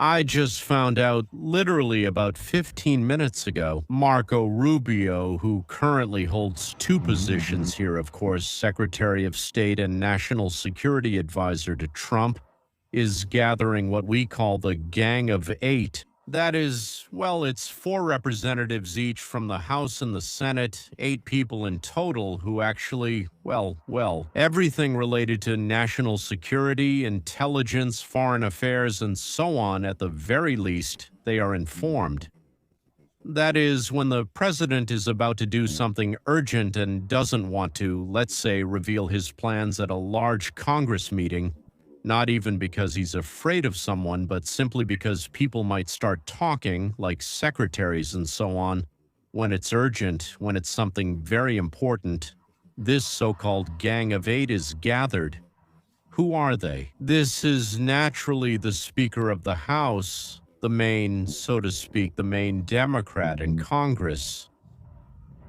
I just found out literally about 15 minutes ago, Marco Rubio, who currently holds two positions here, of course, Secretary of State and National Security Advisor to Trump, is gathering what we call the Gang of Eight. That is, well, it's four representatives each from the House and the Senate, 8 people in total who actually, everything related to national security, intelligence, foreign affairs, and so on, at the very least, they are informed. That is, when the president is about to do something urgent and doesn't want to, let's say, reveal his plans at a large Congress meeting, not even because he's afraid of someone, but simply because people might start talking, like secretaries and so on, when it's urgent, when it's something very important, this so-called Gang of Eight is gathered. Who are they? This is naturally the Speaker of the House, the main, so to speak, the main Democrat in Congress.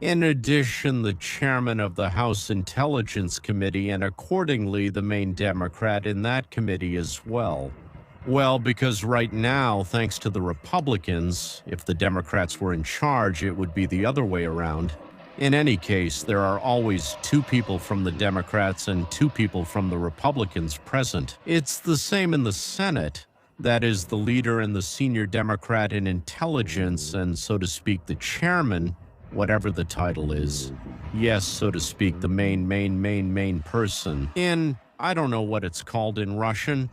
In addition, the chairman of the House Intelligence Committee, and accordingly the main Democrat in that committee as well. Well, because right now, thanks to the Republicans, if the Democrats were in charge, it would be the other way around. In any case, there are always 2 people from the Democrats and 2 people from the Republicans present. It's the same in the Senate. That is, the leader and the senior Democrat in intelligence, and so to speak, the chairman, whatever the title is. Yes, so to speak, the main person. I don't know what it's called in Russian.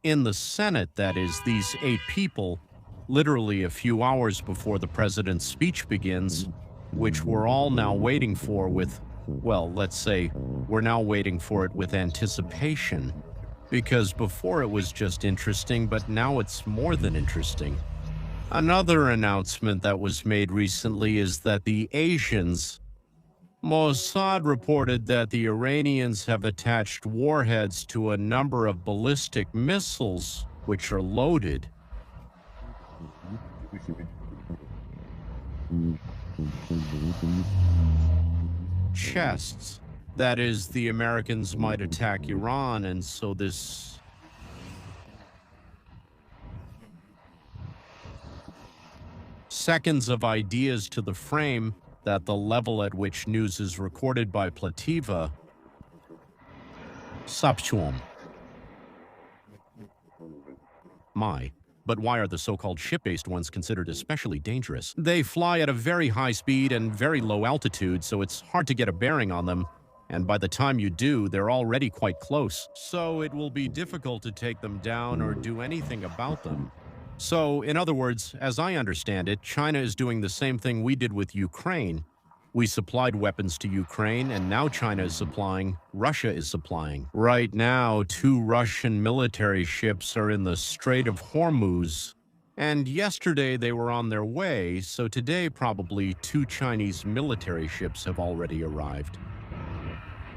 In the Senate, that is, these 8 people, literally a few hours before the president's speech begins, which we're all now waiting for with, well, let's say, we're now waiting for it with anticipation. Because before it was just interesting, but now it's more than interesting. Another announcement that was made recently is that the Asians, Mossad reported that the Iranians have attached warheads to a number of ballistic missiles, which are loaded. Chests. That is, the Americans might attack Iran, and so this seconds of ideas to the frame that the level at which news is recorded by Plativa. Subsuum. But why are the so-called ship-based ones considered especially dangerous? They fly at a very high speed and very low altitude, so it's hard to get a bearing on them. And by the time you do, they're already quite close. So it will be difficult to take them down or do anything about them. So, in other words, as I understand it, China is doing the same thing we did with Ukraine. We supplied weapons to Ukraine, and now China is supplying, Russia is supplying. Right now, 2 Russian military ships are in the Strait of Hormuz. And yesterday they were on their way, so today probably 2 Chinese military ships have already arrived.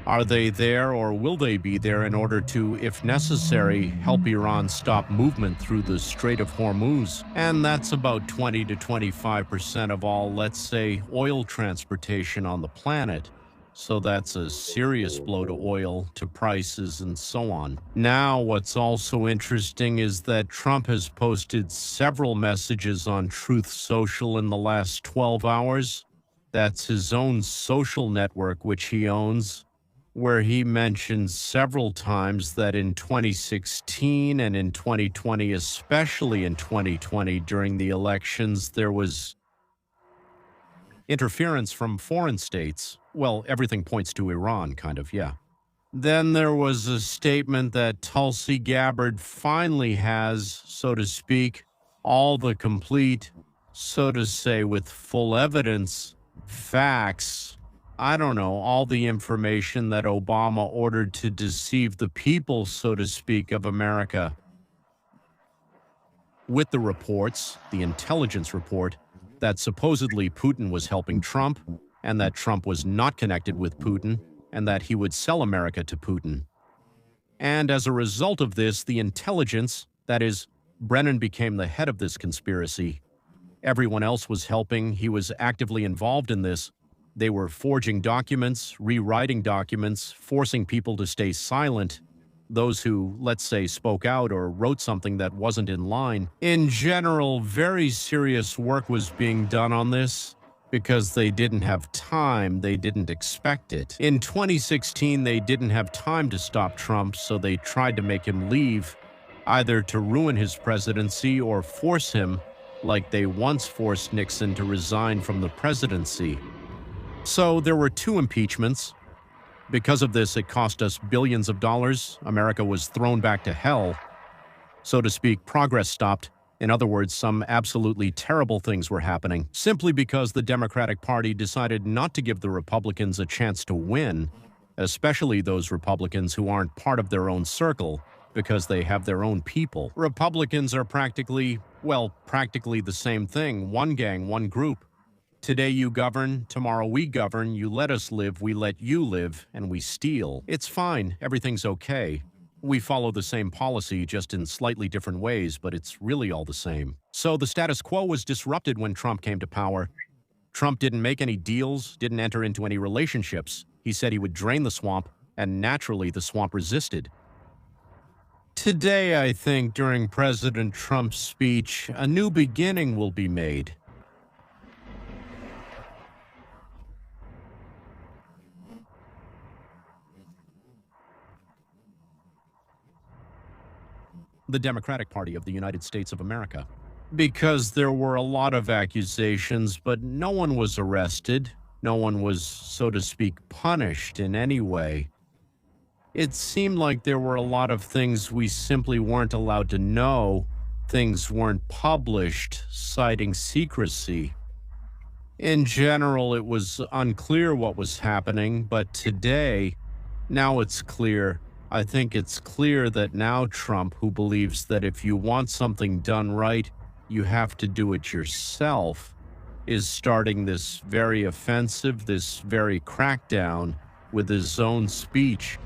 Are they there, or will they be there in order to, if necessary, help Iran stop movement through the Strait of Hormuz? And that's about 20 to 25% of all, let's say, oil transportation on the planet. So that's a serious blow to oil, to prices, and so on. Now, what's also interesting is that Trump has posted several messages on Truth Social in the last 12 hours. That's his own social network, which he owns, where he mentions several times that in 2016 and in 2020, especially in 2020 during the elections, there was interference from foreign states. Well, everything points to Iran, kind of, yeah. Then there was a statement that Tulsi Gabbard finally has, so to speak, all the complete, so to say, with full evidence, facts, I don't know, all the information that Obama ordered to deceive the people, so to speak, of America. With the reports, the intelligence report, that supposedly Putin was helping Trump, and that Trump was not connected with Putin, and that he would sell America to Putin. And as a result of this, the intelligence, that is, Brennan became the head of this conspiracy. Everyone else was helping, he was actively involved in this. They were forging documents, rewriting documents, forcing people to stay silent. those who, let's say, spoke out or wrote something that wasn't in line. In general, very serious work was being done on this because they didn't have time, they didn't expect it. In 2016, they didn't have time to stop Trump, so they tried to make him leave, either to ruin his presidency or force him, like they once forced Nixon to resign from the presidency. So there were 2 impeachments. Because of this, it cost us billions of dollars. America was thrown back to hell. So to speak, progress stopped. In other words, some absolutely terrible things were happening, simply because the Democratic Party decided not to give the Republicans a chance to win, especially those Republicans who aren't part of their own circle, because they have their own people. Republicans are practically the same thing. One gang, one group. Today you govern, tomorrow we govern, you let us live, we let you live, and we steal. It's fine, everything's okay. We follow the same policy, just in slightly different ways, but it's really all the same. So the status quo was disrupted when Trump came to power. Trump didn't make any deals, didn't enter into any relationships. He said he would drain the swamp, and naturally the swamp resisted. Today, I think, during President Trump's speech, a new beginning will be made. The Democratic Party of the United States of America. Because there were a lot of accusations, but no one was arrested. No one was, so to speak, punished in any way. It seemed like there were a lot of things we simply weren't allowed to know. Things weren't published, citing secrecy. In general, it was unclear what was happening, but today, now it's clear. I think it's clear that now Trump, who believes that if you want something done right, you have to do it yourself, is starting this very offensive, this very crackdown with his own speech